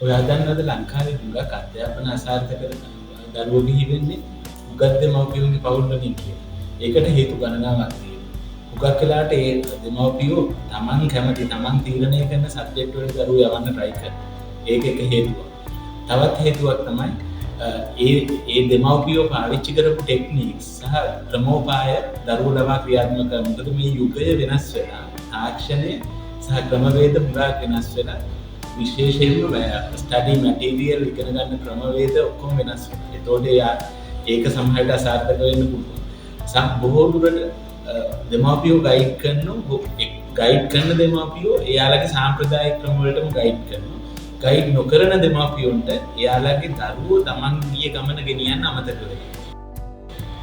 ඔය හදන්නද ලංකාවේ හුඟක් අධ්‍යාපන අසාර්ථක දරුවෝ බිහි වෙන්නේ උගත් දෙමව්පියෝගේ පවුල් වලින් කියලා. ඒකට හේතු ගණනාවක් තියෙනවා. හුඟක් වෙලාවට ඒ දෙමව්පියෝ Taman කැමති Taman තීරණය කරන සබ්ජෙක්ට් වලට දරුවෝ යවන්න try කරනවා. ඒක එක හේතුවක්. තවත් හේතුවක් තමයි ඒ දෙමව්පියෝ පාවිච්චි කරපු ටෙක්නික්ස් සහ ක්‍රමෝපාය දරුවෝ ලවා ක්‍රියාත්මක කරන. මොකද මේ යුගය වෙනස් වෙලා තාක්ෂණය සහ ක්‍රමවේද හුඟක් වෙනස් වෙලා විශේෂයෙන්ම ස්ටඩි මැටීරියල් ඉගෙන ගන්න ක්‍රමවේද ඔක්කොම වෙනස් වෙනවා. ඒතකොට ඒක සමහරට අසාර්ථක වෙන්න පුළුවන්. බොහෝ දුරට දෙමාපියෝ ගයිඩ් කරන දෙමාපියෝ එයාලගේ සාම්ප්‍රදායික ක්‍රම වලටම ගයිඩ් කරනවා. ගයිඩ් නොකරන දෙමාපියොන්ට එයාලගේ දරුවෝ Taman ගිය ගමන ගෙනියන්න අමතක වෙනවා.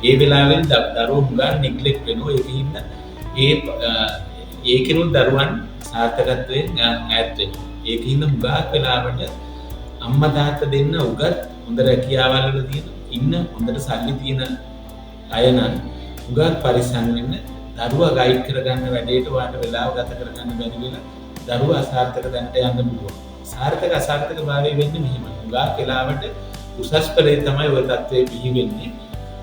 ඒ වෙලාවෙන් දරුවෝ හුඟක් නෙග්ලෙක්ට් වෙනවා. ඒකිනුත් දරුවන් සාර්ථකත්වයෙන් ඈත් වෙනවා. ඒකින්ද හුඟක් වෙලාවට අම්මා තාත්තා දෙන්න උගත් හොඳ රැකියාවල් වල තියෙන ඉන්න හොඳට සල්ලි තියෙන අය නම් හුඟක් පරිස්සම් වෙන්න දරුවා ගයිඩ් කරගන්න වැඩේට වාට වෙලාව ගත කරගන්න බැරි වෙලා දරුවා අසාර්ථක තැනට යන්න පුළුවන්. සාර්ථක අසාර්ථක භාවය වෙන්නේ මෙහෙමයි. හුඟක් වෙලාවට උසස් පෙළේ තමයි ওই තත්ත්වය බිහි වෙන්නේ.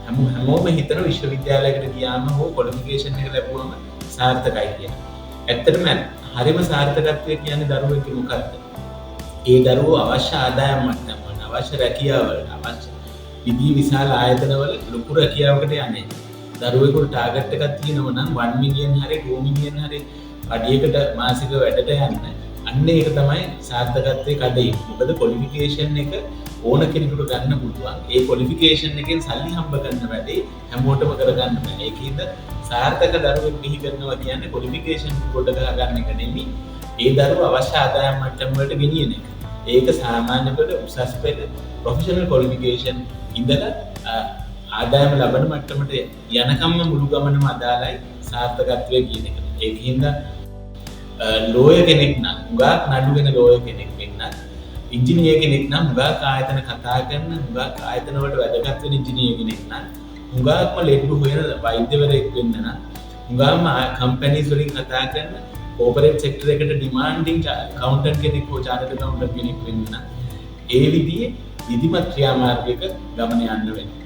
හැමෝම හිතන විශ්වවිද්‍යාලයකට ගියාම හෝ ක්වොලිෆිකේෂන් එක ලැබුවම සාර්ථකයි කියලා. ඇත්තටම හරිම සාර්ථකත්වය කියන්නේ දරුවෙක් මොකක්ද? ඒ දරුවෝ අවශ්‍ය ආදායම් මට්ටම් වල අවශ්‍ය රැකියාවලට අවශ්‍ය විධි විශාල ආයතනවල ලොකු රැකියාවකට යන්නේ. දරුවෙකුට ටාගට් එකක් තියෙනවා නම් 1 මිලියන් හරි 2 මිලියන් හරි අඩියකට මාසික වැඩට යන්න. අන්න ඒක තමයි සාර්ථකත්වයේ කඩේ. මොකද ක්වොලිෆිකේෂන් එක ඕන කෙනෙකුට ගන්න පුළුවන්. ඒ ක්වොලිෆිකේෂන් එකෙන් සල්ලි හම්බ කරන වැඩේ හැමෝටම කරගන්න බෑ. ඒකින්ද සාර්ථක දරුවෙක් බිහි කරනවා කියන්නේ ක්වොලිෆිකේෂන් පොඩ ගන්න එක නෙමෙයි. ඒ දරුවා අවශ්‍ය ආදායම් මට්ටම් වලට ගෙනියන එක. ඒක සාමාන්‍ය පෙළ උසස් පෙළ ප්‍රොෆෙෂනල් ක්වොලිෆිකේෂන් ඉඳලා ආදායම ලබන මට්ටමට යනකම්ම මුළු ගමනම අදාළයි සාර්ථකත්වය කියන එක. ඒකින්ද ලෝය කෙනෙක් නම් හුඟක් නඩු වෙන ලෝය කෙනෙක් වෙන්නත් ඉංජිනේර කෙනෙක් නම් හුඟක් ආයතන කතා කරන හුඟක් ආයතන වලට වැදගත් වෙන ඉංජිනේර කෙනෙක් නම් හුඟක්ම ලෙඩු හොයන වෛද්‍යවරයෙක් වෙන්න නම් හුඟක්ම කම්පැනිස් වලින් කතා කරන කෝපරේට් සෙක්ටර් එකට ඩිමාන්ඩින් කවුන්ටන්ට් කෙනෙක් හෝ චාර්ටර්ඩ් කවුන්ටන්ට් කෙනෙක් වෙන්න නම් ඒ විදිහේ විධිමත් ක්‍රියාමාර්ගයක ගමන යන්න වෙනවා.